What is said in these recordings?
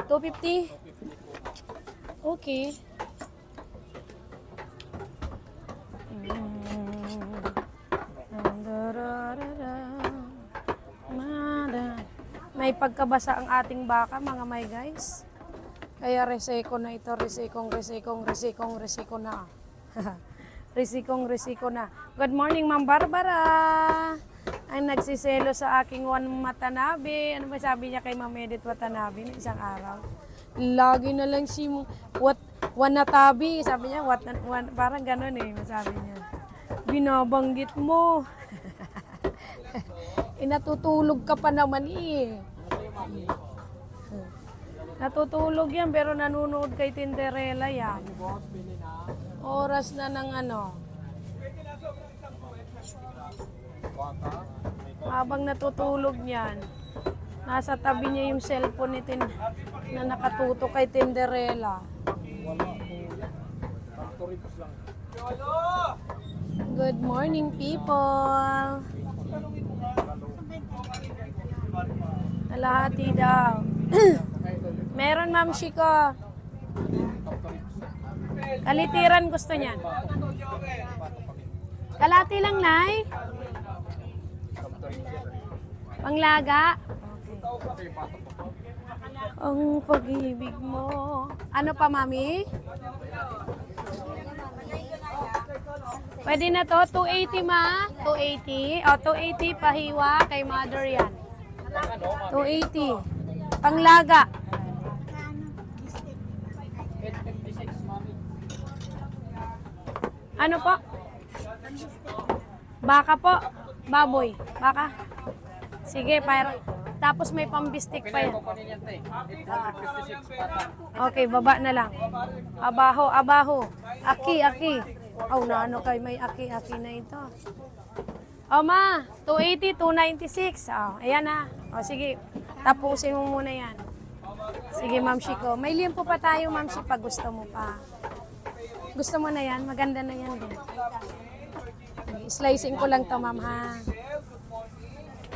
250? Okay. May pagkabasa ang ating baka, mga may guys. Kaya reseko na ito, resekong na. Resiko na. Good morning, Ma'am Barbara. Ang nagsiselo sa aking Juan Watanabe. Ano ba sabi niya kay Ma'am Edith Watanabe ng isang araw? Lagi na lang si Wanatabi. Sabi niya, parang gano'n eh. Sabi niya, binabanggit mo. Natutulog ka pa naman eh. Natutulog yan pero nanonood kay Tinderella yan. Oras na ng ano. Habang natutulog niyan, nasa tabi niya yung cellphone ni na nakatuto kay Tinderella. Good morning, people. Kalahati daw. Meron, Ma'am Shiko. Kalitiran gusto niyan. Kalahati lang, Nay. Panglaga. Okay. Ang pag-ibig mo. Ano pa, Mami? Pwede na to, 280 ma. 280. O, 280 pahiwa kay mother yan. 280. Panglaga. Ano po? Baka po. Baboy. Baka. Sige, para. Tapos may pambistik pa yan. Okay, baba na lang. Abaho. Aki. Oh, na ano kay may aki na ito. Oh, ma. 280, 296. Oh, ayan na. Oh, sige. Tapusin mo muna yan. Sige, Ma'am Shiko. May liempo pa tayo, Ma'am Shiko, pag gusto mo pa. Gusto mo na yan? Maganda na yan din. Slicing ko lang to, Ma'am, ha?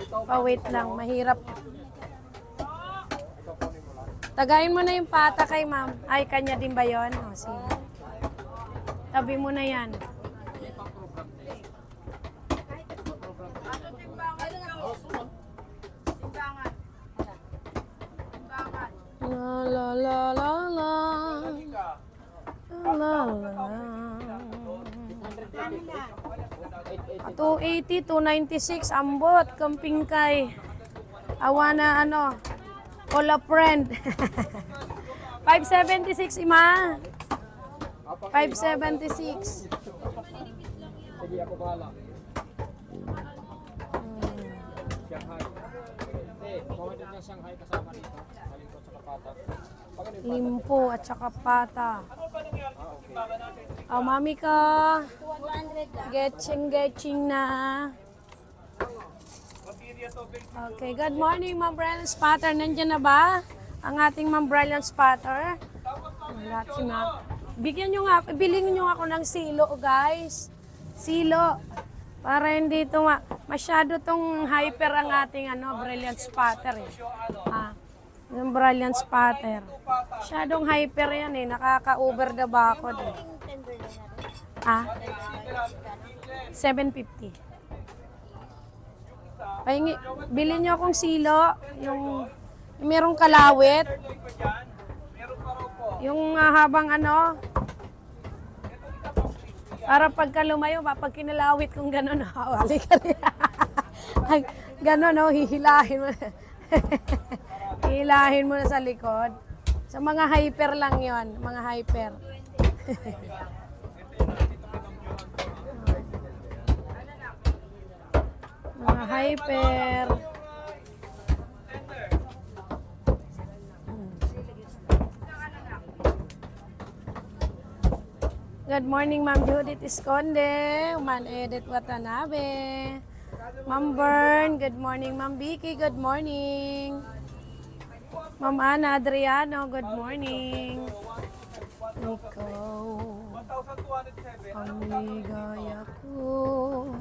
Pa-wait lang. Mahirap. Tagayin mo na yung pata kay Ma'am. Ay, kanya din ba yun? O, sige. Tabi mo na yan. La la la la la. La la la. 280, 296, ambot, camping kay. Awa na ano, call a friend. 576, ima. 576. Sige, ako bahala. Shanghai. Bawal din ng Shanghai kasama dito. Limpo at saka pata. Limpo at saka pata. Oh, mami ka. Getching na. Okay, good morning, Ma'am Brilliant Spotter. Nandiyan na ba ang ating Ma'am Brilliant Spotter? Wala si Ma'am. Bigyan nyo nga, bilhin nyo ako ng silo, guys. Silo. Para hindi ito masyado tong hyper ang ating Brilliant Spotter eh. Yung Brilliant Spotter. Masyadong hyper yan eh. Nakaka-over the backod eh. 750. Pahingi, bilhin nyo akong silo. Yung merong kalawit. Yung habang para pagka lumayo, pag kinalawit kung gano'n, hawali ka rin. Gano'n, hihilahin mo. Hihilahin mo na sa likod. Sa mga hyper lang yon, mga hyper. Mga hyper. Good morning, Ma'am Judith Esconde, Ma'am Edith Watanabe, Ma'am Bern, good morning, Ma'am Vicky, good morning. Ma'am Ana Adriano, good morning. Ikaw, ang ligaya ko.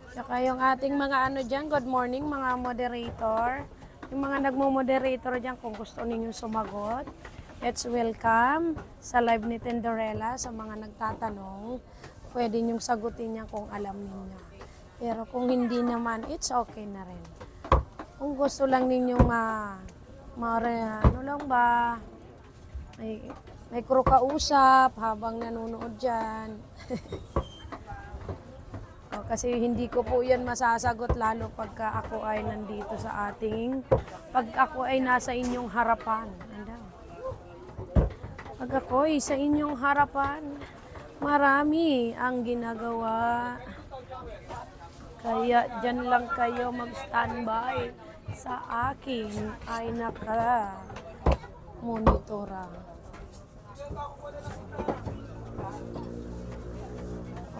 Saka yung ating mga dyan, good morning mga moderator. Yung mga nagmo-moderator dyan, kung gusto ninyong sumagot, let's welcome sa live ni Tinderella sa mga nagtatanong. Pwede ninyong sagutin yan kung alam ninyo. Pero kung hindi naman, it's okay na rin. Kung gusto lang ninyong ano lang ba, may crew kausap habang nanonood dyan. Kasi hindi ko po yan masasagot lalo pagka ako ay nandito pag ako ay nasa inyong harapan. Pag ako ay sa inyong harapan, marami ang ginagawa. Kaya dyan lang kayo mag-standby sa akin ay naka-monitora.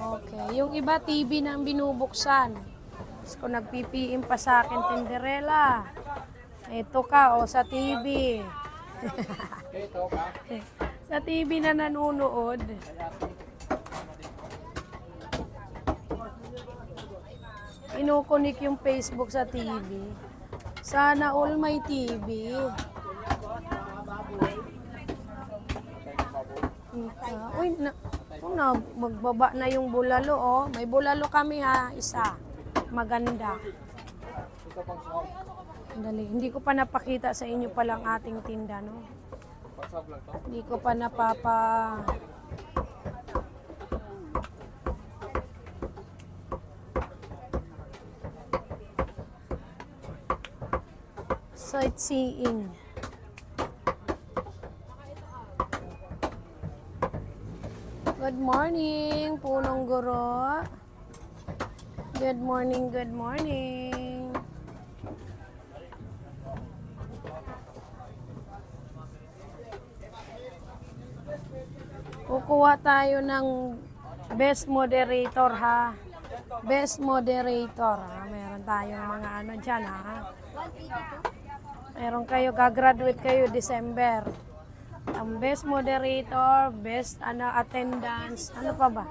Okay, yung iba TV na ang binubuksan. Tapos kung nag-PPM pa sa akin, Tinderella, ito ka, sa TV. Ito ka. Sa TV na nanonood. Inukunik yung Facebook sa TV. Sana all may TV. Magbaba na yung bulalo, oh. May bulalo kami ha, isa. Maganda. Ito pang sahog. Dali. Hindi ko pa napakita sa inyo palang ating tinda, no? Pang sahog lang to. Hindi ko pa napapa... Sightseeing. Good morning, Punong Guro. Good morning, good morning. Kukuha tayo ng best moderator ha. Best moderator ha. Meron tayong mga ano dyan ha. Meron kayo, gagraduate kayo December. Ang best moderator, best attendance, ano pa ba?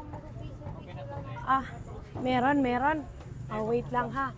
Meron. Wait lang ha.